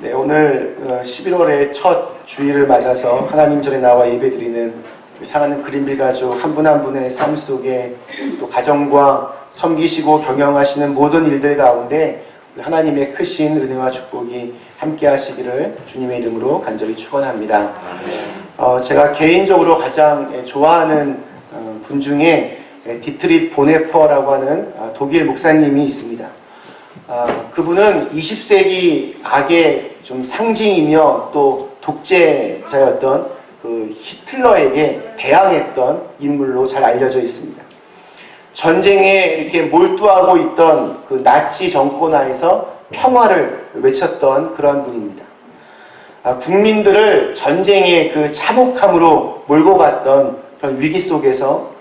네, 오늘 11월의 첫 주일을 맞아서 하나님 전에 나와 예배드리는 사랑하는 그린빌 가족 한 분 한 분의 삶 속에 또 가정과 섬기시고 경영하시는 모든 일들 가운데 하나님의 크신 은혜와 축복이 함께 하시기를 주님의 이름으로 간절히 축원합니다. 제가 개인적으로 가장 좋아하는 분 중에 디트릿 보네퍼라고 하는 독일 목사님이 있습니다. 그분은 20세기 악의 좀 상징이며 또 독재자였던 그 히틀러에게 대항했던 인물로 잘 알려져 있습니다. 전쟁에 이렇게 몰두하고 있던 그 나치 정권 하에서 평화를 외쳤던 그런 분입니다. 국민들을 전쟁의 그 참혹함으로 몰고 갔던 그런 위기 속에서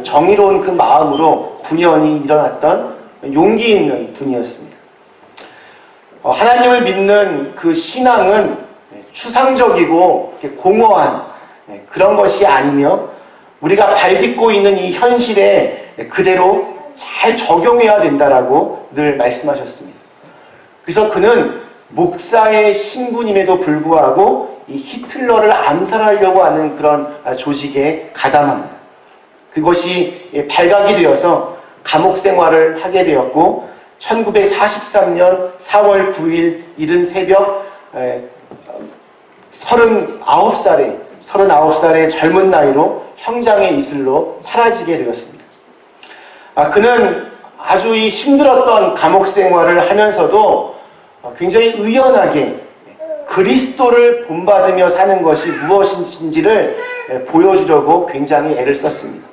정의로운 그 마음으로 분연히 일어났던 용기 있는 분이었습니다. 하나님을 믿는 그 신앙은 추상적이고 공허한 그런 것이 아니며 우리가 발딛고 있는 이 현실에 그대로 잘 적용해야 된다라고 늘 말씀하셨습니다. 그래서 그는 목사의 신분임에도 불구하고 이 히틀러를 암살하려고 하는 그런 조직에 가담합니다. 그것이 발각이 되어서 감옥 생활을 하게 되었고 1943년 4월 9일 이른 새벽 39살의 젊은 나이로 형장의 이슬로 사라지게 되었습니다. 그는 아주 힘들었던 감옥 생활을 하면서도 굉장히 의연하게 그리스도를 본받으며 사는 것이 무엇인지를 보여주려고 굉장히 애를 썼습니다.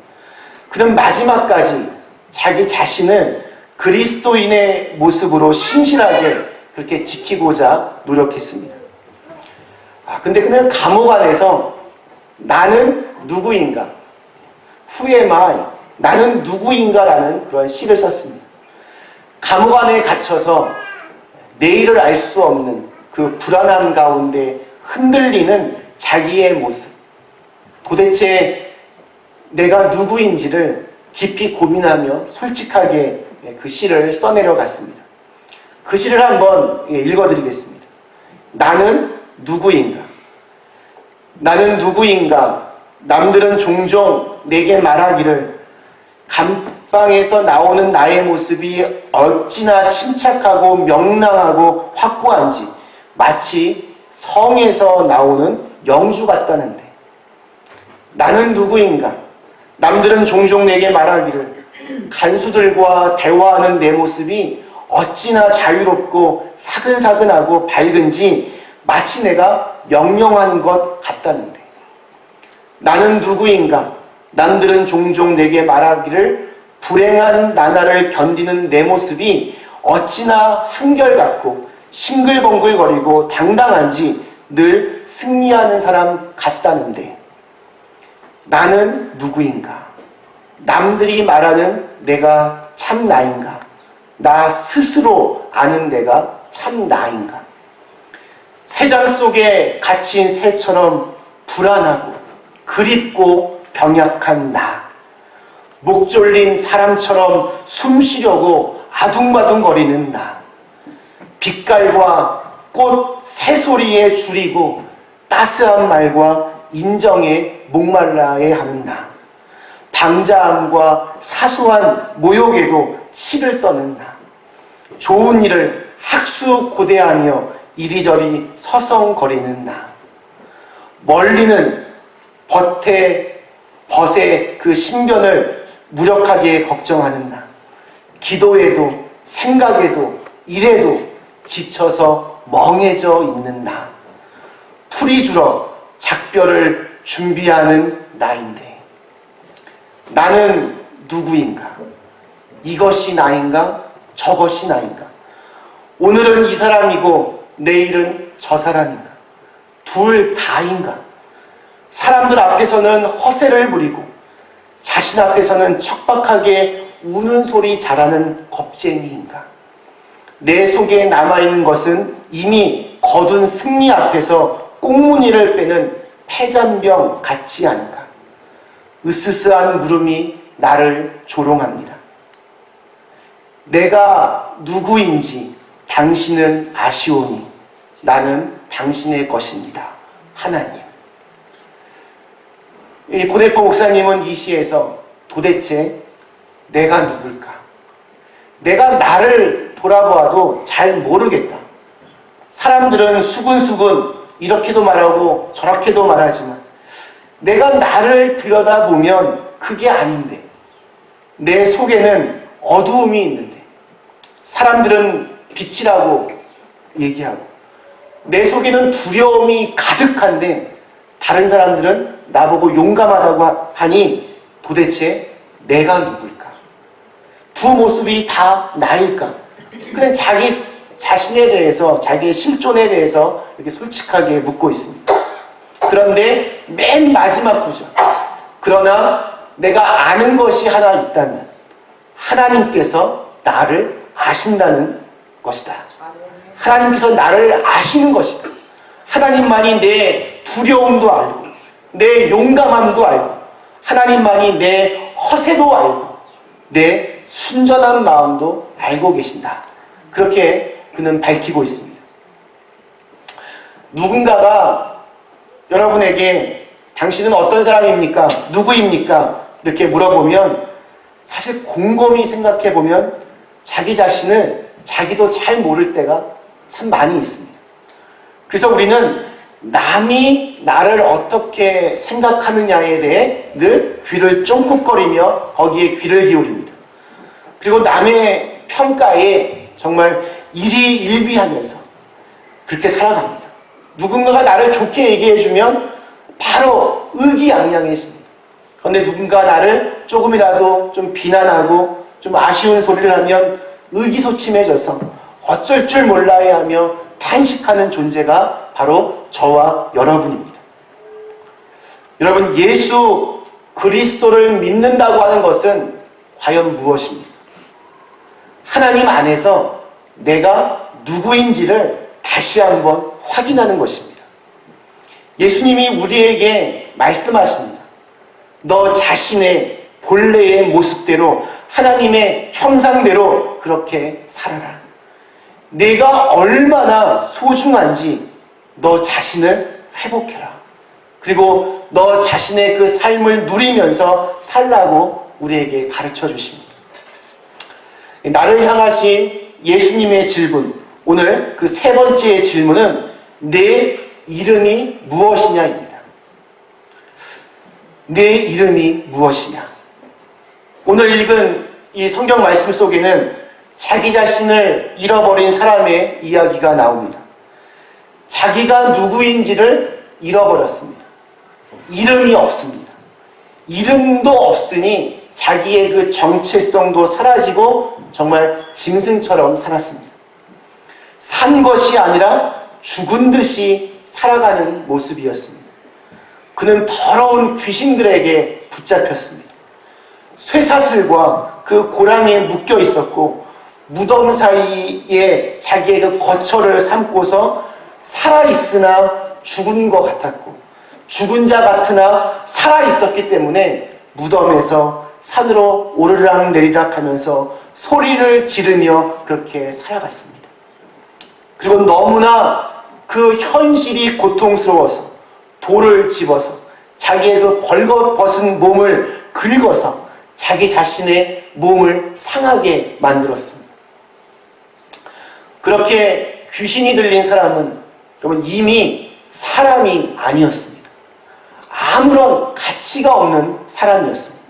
그는 마지막까지 자기 자신을 그리스도인의 모습으로 신실하게 그렇게 지키고자 노력했습니다. 근데 그는 감옥 안에서 나는 누구인가? Who am I? 나는 누구인가? 라는 그런 시를 썼습니다. 감옥 안에 갇혀서 내일을 알 수 없는 그 불안함 가운데 흔들리는 자기의 모습. 도대체 내가 누구인지를 깊이 고민하며 솔직하게 그 시를 써내려 갔습니다. 그 시를 한번 읽어드리겠습니다. 나는 누구인가? 나는 누구인가? 남들은 종종 내게 말하기를 감방에서 나오는 나의 모습이 어찌나 침착하고 명랑하고 확고한지 마치 성에서 나오는 영주 같다는데 나는 누구인가? 남들은 종종 내게 말하기를 간수들과 대화하는 내 모습이 어찌나 자유롭고 사근사근하고 밝은지 마치 내가 명령하는 것 같다는데 나는 누구인가? 남들은 종종 내게 말하기를 불행한 나날을 견디는 내 모습이 어찌나 한결같고 싱글벙글거리고 당당한지 늘 승리하는 사람 같다는데 나는 누구인가? 남들이 말하는 내가 참 나인가? 나 스스로 아는 내가 참 나인가? 새장 속에 갇힌 새처럼 불안하고 그립고 병약한 나. 목 졸린 사람처럼 숨 쉬려고 아둥바둥거리는 나. 빛깔과 꽃 새소리에 줄이고 따스한 말과 인정에 목말라야 하는 나. 방자함과 사소한 모욕에도 치를 떠는 나. 좋은 일을 학수고대하며 이리저리 서성거리는 나. 멀리는 벗의 그 신변을 무력하게 걱정하는 나. 기도에도 생각에도 일에도 지쳐서 멍해져 있는 나. 풀이 줄어 작별을 준비하는 나인데 나는 누구인가? 이것이 나인가? 저것이 나인가? 오늘은 이 사람이고 내일은 저 사람인가? 둘 다인가? 사람들 앞에서는 허세를 부리고 자신 앞에서는 척박하게 우는 소리 잘하는 겁쟁이인가? 내 속에 남아있는 것은 이미 거둔 승리 앞에서 꽁무니를 빼는 패잔병 같지 않은가? 으스스한 물음이 나를 조롱합니다. 내가 누구인지 당신은 아시오니 나는 당신의 것입니다. 하나님. 이 고대포 목사님은 이 시에서 도대체 내가 누굴까? 내가 나를 돌아보아도 잘 모르겠다. 사람들은 수근수근 이렇게도 말하고 저렇게도 말하지만 내가 나를 들여다보면 그게 아닌데, 내 속에는 어두움이 있는데, 사람들은 빛이라고 얘기하고 내 속에는 두려움이 가득한데 다른 사람들은 나보고 용감하다고 하니 도대체 내가 누굴까? 두 모습이 다 나일까? 그냥 자기 자신에 대해서, 자기의 실존에 대해서 이렇게 솔직하게 묻고 있습니다. 그런데 맨 마지막 구절, 그러나 내가 아는 것이 하나 있다면 하나님께서 나를 아신다는 것이다. 하나님께서 나를 아시는 것이다. 하나님만이 내 두려움도 알고 내 용감함도 알고 하나님만이 내 허세도 알고 내 순전한 마음도 알고 계신다. 그렇게 그는 밝히고 있습니다. 누군가가 여러분에게 당신은 어떤 사람입니까? 누구입니까? 이렇게 물어보면 사실 곰곰이 생각해보면 자기 자신을 자기도 잘 모를 때가 참 많이 있습니다. 그래서 우리는 남이 나를 어떻게 생각하느냐에 대해 늘 귀를 쫑긋거리며 거기에 귀를 기울입니다. 그리고 남의 평가에 정말 일희일비하면서 그렇게 살아갑니다. 누군가가 나를 좋게 얘기해주면 바로 의기양양해집니다. 그런데 누군가 나를 조금이라도 좀 비난하고 좀 아쉬운 소리를 하면 의기소침해져서 어쩔 줄 몰라야 하며 탄식하는 존재가 바로 저와 여러분입니다. 여러분, 예수 그리스도를 믿는다고 하는 것은 과연 무엇입니까? 하나님 안에서 내가 누구인지를 다시 한번 확인하는 것입니다. 예수님이 우리에게 말씀하십니다. 너 자신의 본래의 모습대로 하나님의 형상대로 그렇게 살아라. 내가 얼마나 소중한지 너 자신을 회복해라. 그리고 너 자신의 그 삶을 누리면서 살라고 우리에게 가르쳐 주십니다. 나를 향하신 예수님의 질문, 오늘 그 세 번째 질문은 내 이름이 무엇이냐입니다. 내 이름이 무엇이냐. 오늘 읽은 이 성경 말씀 속에는 자기 자신을 잃어버린 사람의 이야기가 나옵니다. 자기가 누구인지를 잃어버렸습니다. 이름이 없습니다. 이름도 없으니 자기의 그 정체성도 사라지고 정말 짐승처럼 살았습니다. 산 것이 아니라 죽은 듯이 살아가는 모습이었습니다. 그는 더러운 귀신들에게 붙잡혔습니다. 쇠사슬과 그 고랑에 묶여 있었고 무덤 사이에 자기의 그 거처를 삼고서 살아있으나 죽은 것 같았고 죽은 자 같으나 살아있었기 때문에 무덤에서 산으로 오르락 내리락 하면서 소리를 지르며 그렇게 살아갔습니다. 그리고 너무나 그 현실이 고통스러워서 돌을 집어서 자기의 그 벌거벗은 몸을 긁어서 자기 자신의 몸을 상하게 만들었습니다. 그렇게 귀신이 들린 사람은 여러분 이미 사람이 아니었습니다. 아무런 가치가 없는 사람이었습니다.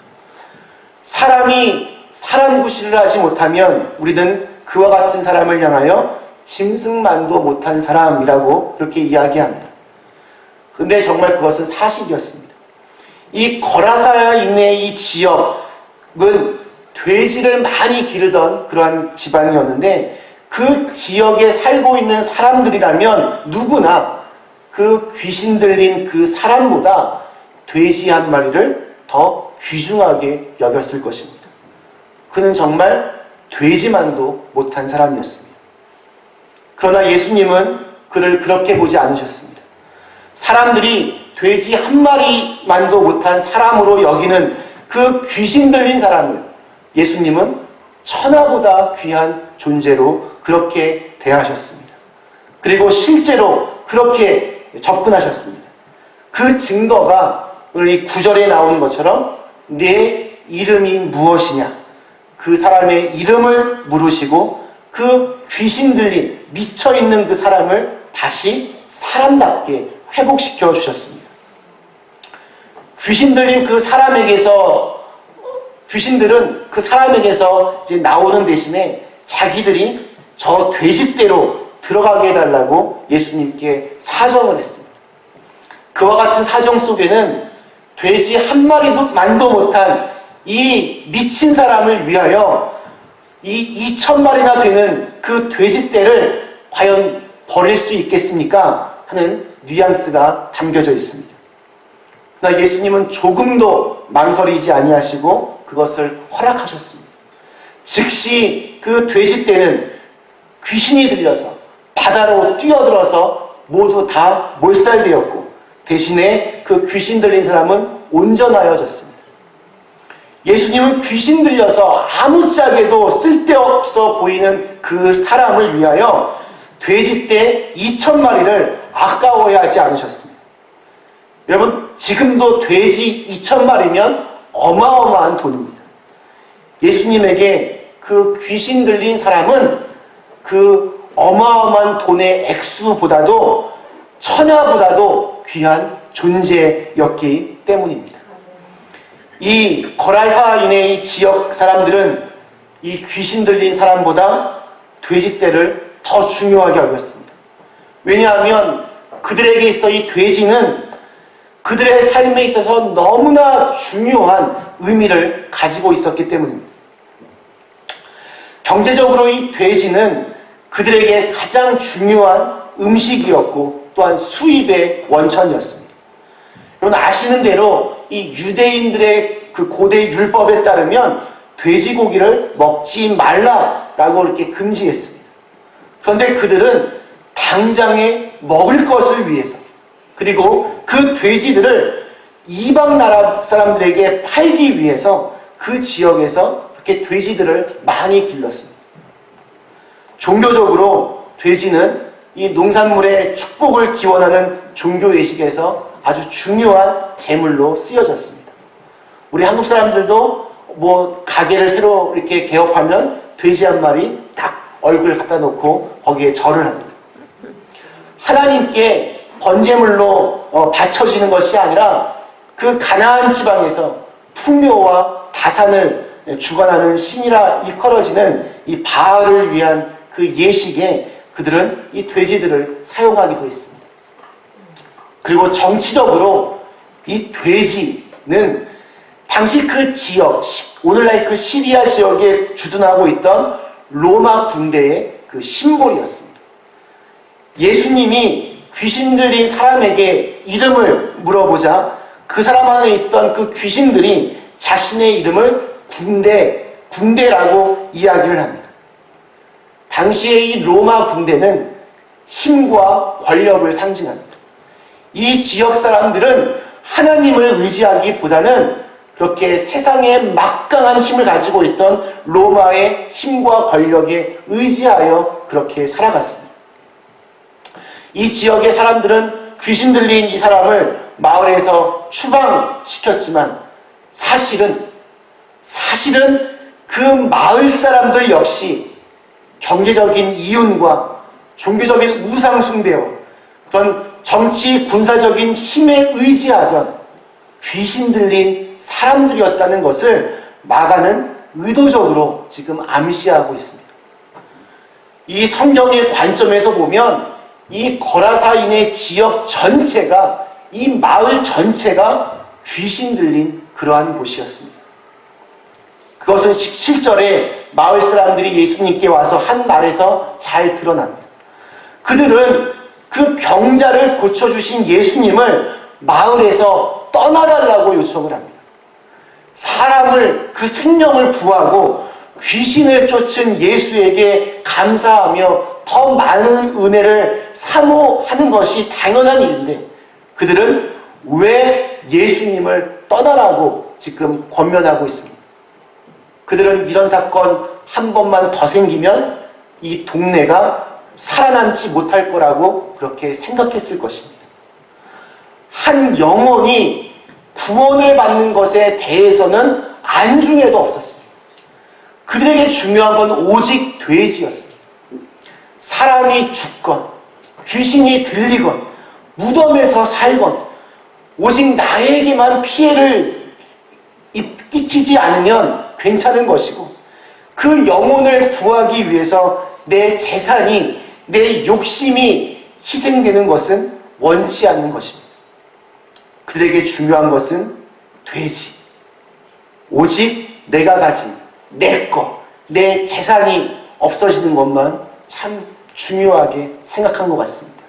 사람이 사람 구실을 하지 못하면 우리는 그와 같은 사람을 향하여 짐승만도 못한 사람이라고 그렇게 이야기합니다. 근데 정말 그것은 사실이었습니다. 이 거라사에 있는 이 지역은 돼지를 많이 기르던 그러한 지방이었는데 그 지역에 살고 있는 사람들이라면 누구나 그 귀신 들린 그 사람보다 돼지 한 마리를 더 귀중하게 여겼을 것입니다. 그는 정말 돼지만도 못한 사람이었습니다. 그러나 예수님은 그를 그렇게 보지 않으셨습니다. 사람들이 돼지 한 마리만도 못한 사람으로 여기는 그 귀신 들린 사람을 예수님은 천하보다 귀한 존재로 그렇게 대하셨습니다. 그리고 실제로 그렇게 접근하셨습니다. 그 증거가 오늘 이 9절에 나오는 것처럼 내 이름이 무엇이냐? 그 사람의 이름을 물으시고 그 귀신 들린 미쳐있는 그 사람을 다시 사람답게 회복시켜 주셨습니다. 귀신 들린 그 사람에게서 귀신들은 그 사람에게서 이제 나오는 대신에 자기들이 저 돼지떼로 들어가게 해달라고 예수님께 사정을 했습니다. 그와 같은 사정 속에는 돼지 한 마리만도 못한 이 미친 사람을 위하여 이 2,000마리나 되는 그 돼지떼를 과연 버릴 수 있겠습니까? 하는 뉘앙스가 담겨져 있습니다. 그러나 예수님은 조금도 망설이지 아니하시고 그것을 허락하셨습니다. 즉시 그 돼지떼는 귀신이 들려서 바다로 뛰어들어서 모두 다 몰살되었고 대신에 그 귀신 들린 사람은 온전하여졌습니다. 예수님은 귀신 들려서 아무짝에도 쓸데없어 보이는 그 사람을 위하여 돼지떼 2,000마리를 아까워하지 않으셨습니다. 여러분, 지금도 돼지 2,000마리면 어마어마한 돈입니다. 예수님에게 그 귀신 들린 사람은 그 어마어마한 돈의 액수보다도 천하보다도 귀한 존재였기 때문입니다. 이 거라사인의 이 지역 사람들은 이 귀신 들린 사람보다 돼지떼를 더 중요하게 여겼습니다. 왜냐하면 그들에게 있어 이 돼지는 그들의 삶에 있어서 너무나 중요한 의미를 가지고 있었기 때문입니다. 경제적으로 이 돼지는 그들에게 가장 중요한 음식이었고 또한 수입의 원천이었습니다. 여러분 아시는 대로 이 유대인들의 그 고대 율법에 따르면 돼지고기를 먹지 말라라고 이렇게 금지했습니다. 그런데 그들은 당장에 먹을 것을 위해서 그리고 그 돼지들을 이방 나라 사람들에게 팔기 위해서 그 지역에서 그렇게 돼지들을 많이 길렀습니다. 종교적으로 돼지는 이 농산물의 축복을 기원하는 종교의식에서 아주 중요한 제물로 쓰여졌습니다. 우리 한국 사람들도 뭐 가게를 새로 이렇게 개업하면 돼지 한 마리 딱 얼굴 갖다 놓고 거기에 절을 합니다. 하나님께 번제물로 바쳐지는 것이 아니라 그 가나안 지방에서 풍요와 다산을 주관하는 신이라 일컬어지는 이 바알을 위한 그 예식에 그들은 이 돼지들을 사용하기도 했습니다. 그리고 정치적으로 이 돼지는 당시 그 지역, 오늘날 그 시리아 지역에 주둔하고 있던 로마 군대의 그 심볼이었습니다. 예수님이 귀신 들린 사람에게 이름을 물어보자 그 사람 안에 있던 그 귀신들이 자신의 이름을 군대라고 이야기를 합니다. 당시의 이 로마 군대는 힘과 권력을 상징합니다. 이 지역 사람들은 하나님을 의지하기보다는 그렇게 세상에 막강한 힘을 가지고 있던 로마의 힘과 권력에 의지하여 그렇게 살아갔습니다. 이 지역의 사람들은 귀신 들린 이 사람을 마을에서 추방시켰지만 사실은 그 마을 사람들 역시 경제적인 이윤과 종교적인 우상 숭배와 그런 정치 군사적인 힘에 의지하던 귀신 들린 사람들이었다는 것을 마가는 의도적으로 지금 암시하고 있습니다. 이 성경의 관점에서 보면 이 거라사인의 지역 전체가 이 마을 전체가 귀신 들린 그러한 곳이었습니다. 그것은 17절에 마을 사람들이 예수님께 와서 한 말에서 잘 드러납니다. 그들은 그 병자를 고쳐주신 예수님을 마을에서 떠나달라고 요청을 합니다. 사람을, 그 생명을 구하고 귀신을 쫓은 예수에게 감사하며 더 많은 은혜를 사모하는 것이 당연한 일인데 그들은 왜 예수님을 떠나라고 지금 권면하고 있습니다. 그들은 이런 사건 한 번만 더 생기면 이 동네가 살아남지 못할 거라고 그렇게 생각했을 것입니다. 한 영혼이 구원을 받는 것에 대해서는 안중에도 없었습니다. 그들에게 중요한 건 오직 돼지였습니다. 사람이 죽건 귀신이 들리건 무덤에서 살건 오직 나에게만 피해를 끼치지 않으면 괜찮은 것이고, 그 영혼을 구하기 위해서 내 재산이, 내 욕심이 희생되는 것은 원치 않는 것입니다. 그들에게 중요한 것은 돼지, 오직 내가 가진 내 것, 내 재산이 없어지는 것만 참 중요하게 생각한 것 같습니다.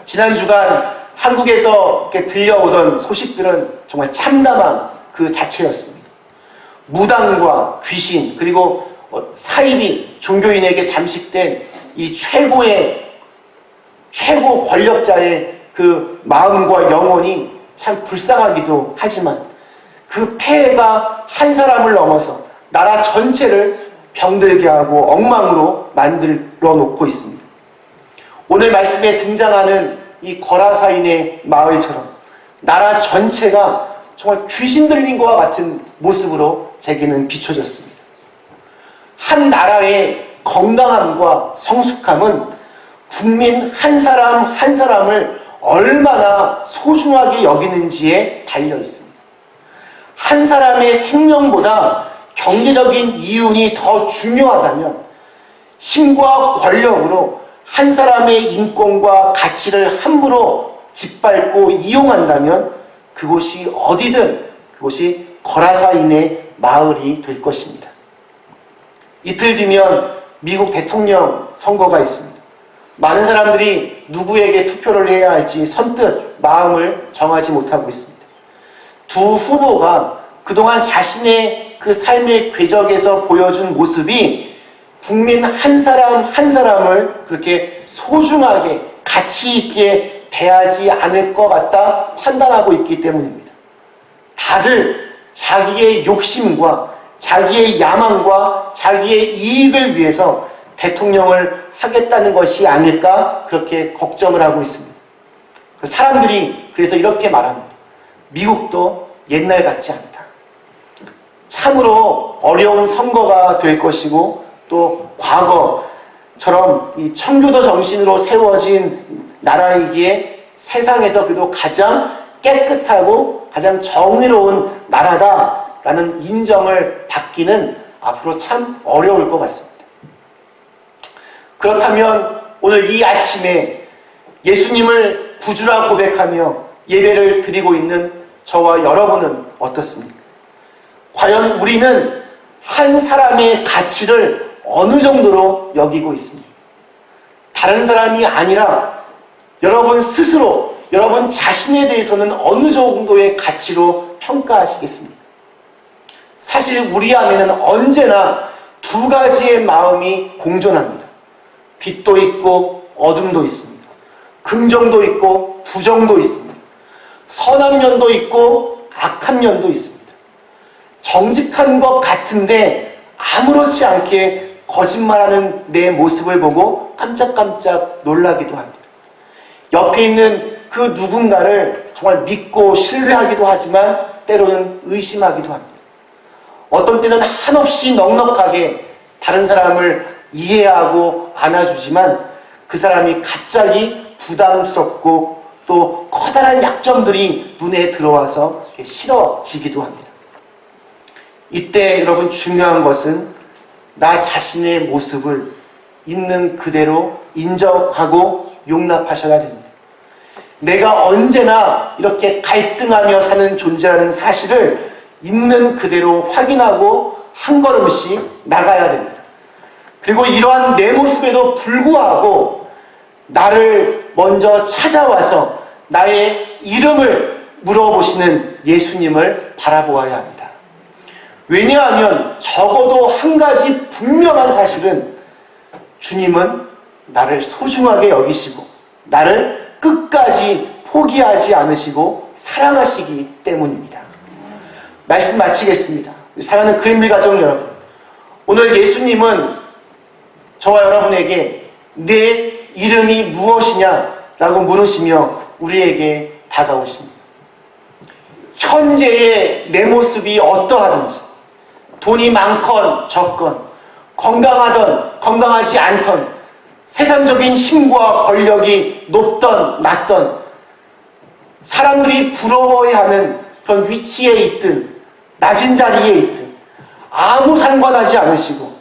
지난 주간 한국에서 이렇게 들려오던 소식들은 정말 참담한 그 자체였습니다. 무당과 귀신, 그리고 사이비 종교인에게 잠식된 이 최고 권력자의 그 마음과 영혼이 참 불쌍하기도 하지만, 그 폐해가 한 사람을 넘어서 나라 전체를 병들게 하고 엉망으로 만들어 놓고 있습니다. 오늘 말씀에 등장하는 이 거라사인의 마을처럼 나라 전체가 정말 귀신 들린 것과 같은 모습으로 제게는 비춰졌습니다. 한 나라의 건강함과 성숙함은 국민 한 사람 한 사람을 얼마나 소중하게 여기는지에 달려 있습니다. 한 사람의 생명보다 경제적인 이윤이 더 중요하다면, 힘과 권력으로 한 사람의 인권과 가치를 함부로 짓밟고 이용한다면 그곳이 어디든 그곳이 거라사인의 마을이 될 것입니다. 이틀 뒤면 미국 대통령 선거가 있습니다. 많은 사람들이 누구에게 투표를 해야 할지 선뜻 마음을 정하지 못하고 있습니다. 두 후보가 그동안 자신의 그 삶의 궤적에서 보여준 모습이 국민 한 사람 한 사람을 그렇게 소중하게 가치 있게 대하지 않을 것 같다 판단하고 있기 때문입니다. 다들 자기의 욕심과 자기의 야망과 자기의 이익을 위해서 대통령을 하겠다는 것이 아닐까 그렇게 걱정을 하고 있습니다. 사람들이 그래서 이렇게 말합니다. 미국도 옛날 같지 않다. 참으로 어려운 선거가 될 것이고, 또 과거처럼 이 청교도 정신으로 세워진 나라이기에 세상에서 그래도 가장 깨끗하고 가장 정의로운 나라다라는 인정을 받기는 앞으로 참 어려울 것 같습니다. 그렇다면 오늘 이 아침에 예수님을 구주라 고백하며 예배를 드리고 있는 저와 여러분은 어떻습니까? 과연 우리는 한 사람의 가치를 어느 정도로 여기고 있습니까? 다른 사람이 아니라 여러분 스스로, 여러분 자신에 대해서는 어느 정도의 가치로 평가하시겠습니까? 사실 우리 안에는 언제나 두 가지의 마음이 공존합니다. 빛도 있고 어둠도 있습니다. 긍정도 있고 부정도 있습니다. 선한 면도 있고 악한 면도 있습니다. 정직한 것 같은데 아무렇지 않게 거짓말하는 내 모습을 보고 깜짝깜짝 놀라기도 합니다. 옆에 있는 그 누군가를 정말 믿고 신뢰하기도 하지만 때로는 의심하기도 합니다. 어떤 때는 한없이 넉넉하게 다른 사람을 이해하고 안아주지만 그 사람이 갑자기 부담스럽고 또 커다란 약점들이 눈에 들어와서 싫어지기도 합니다. 이때 여러분 중요한 것은 나 자신의 모습을 있는 그대로 인정하고 용납하셔야 됩니다. 내가 언제나 이렇게 갈등하며 사는 존재라는 사실을 있는 그대로 확인하고 한 걸음씩 나가야 됩니다. 그리고 이러한 내 모습에도 불구하고 나를 먼저 찾아와서 나의 이름을 물어보시는 예수님을 바라보아야 합니다. 왜냐하면 적어도 한 가지 분명한 사실은 주님은 나를 소중하게 여기시고 나를 끝까지 포기하지 않으시고 사랑하시기 때문입니다. 말씀 마치겠습니다. 사랑하는 그린빌 가족 여러분, 오늘 예수님은 저와 여러분에게 내 이름이 무엇이냐라고 물으시며 우리에게 다가오십니다. 현재의 내 모습이 어떠하든지, 돈이 많건 적건, 건강하던 건강하지 않던, 세상적인 힘과 권력이 높던 낮던, 사람들이 부러워해하는 그런 위치에 있든 낮은 자리에 있든 아무 상관하지 않으시고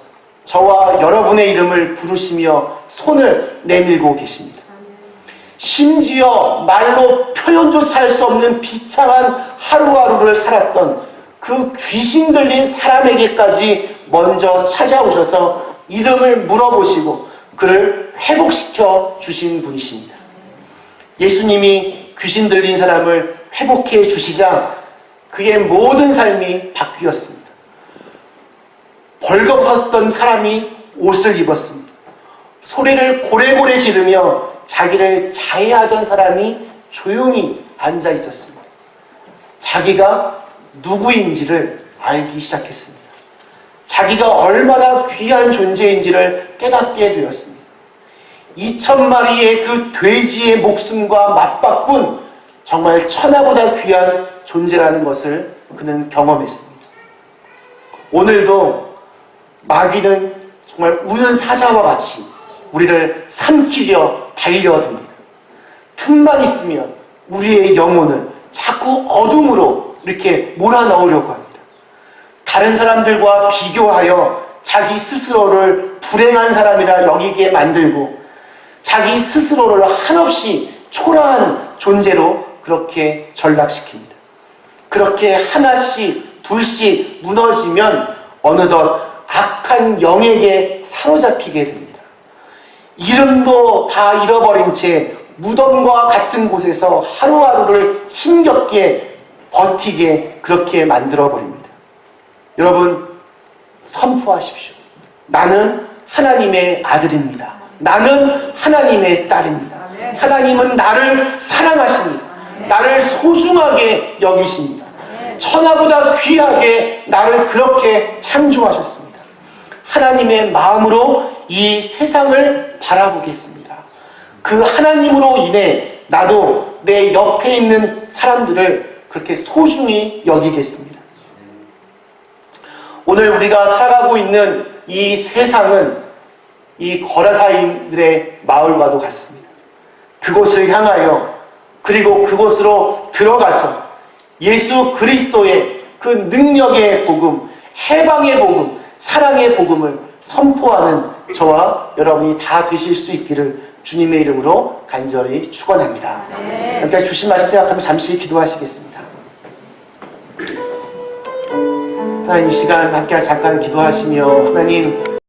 저와 여러분의 이름을 부르시며 손을 내밀고 계십니다. 심지어 말로 표현조차 할 수 없는 비참한 하루하루를 살았던 그 귀신 들린 사람에게까지 먼저 찾아오셔서 이름을 물어보시고 그를 회복시켜 주신 분이십니다. 예수님이 귀신 들린 사람을 회복해 주시자 그의 모든 삶이 바뀌었습니다. 벌거벗었던 사람이 옷을 입었습니다. 소리를 고래고래 지르며 자기를 자해하던 사람이 조용히 앉아 있었습니다. 자기가 누구인지를 알기 시작했습니다. 자기가 얼마나 귀한 존재인지를 깨닫게 되었습니다. 2,000마리의 그 돼지의 목숨과 맞바꾼 정말 천하보다 귀한 존재라는 것을 그는 경험했습니다. 오늘도 마귀는 정말 우는 사자와 같이 우리를 삼키려 달려듭니다. 틈만 있으면 우리의 영혼을 자꾸 어둠으로 이렇게 몰아넣으려고 합니다. 다른 사람들과 비교하여 자기 스스로를 불행한 사람이라 여기게 만들고 자기 스스로를 한없이 초라한 존재로 그렇게 전락시킵니다. 그렇게 하나씩 둘씩 무너지면 어느덧 악한 영에게 사로잡히게 됩니다. 이름도 다 잃어버린 채 무덤과 같은 곳에서 하루하루를 힘겹게 버티게 그렇게 만들어버립니다. 여러분, 선포하십시오. 나는 하나님의 아들입니다. 나는 하나님의 딸입니다. 하나님은 나를 사랑하십니다. 나를 소중하게 여기십니다. 천하보다 귀하게 나를 그렇게 창조하셨습니다. 하나님의 마음으로 이 세상을 바라보겠습니다. 그 하나님으로 인해 나도 내 옆에 있는 사람들을 그렇게 소중히 여기겠습니다. 오늘 우리가 살아가고 있는 이 세상은 이 거라사인들의 마을과도 같습니다. 그곳을 향하여 그리고 그곳으로 들어가서 예수 그리스도의 그 능력의 복음, 해방의 복음, 사랑의 복음을 선포하는 저와 여러분이 다 되실 수 있기를 주님의 이름으로 간절히 축원합니다. 함께 주신 말씀 생각하며 잠시 기도하시겠습니다. 하나님, 이 시간 함께 잠깐 기도하시며 하나님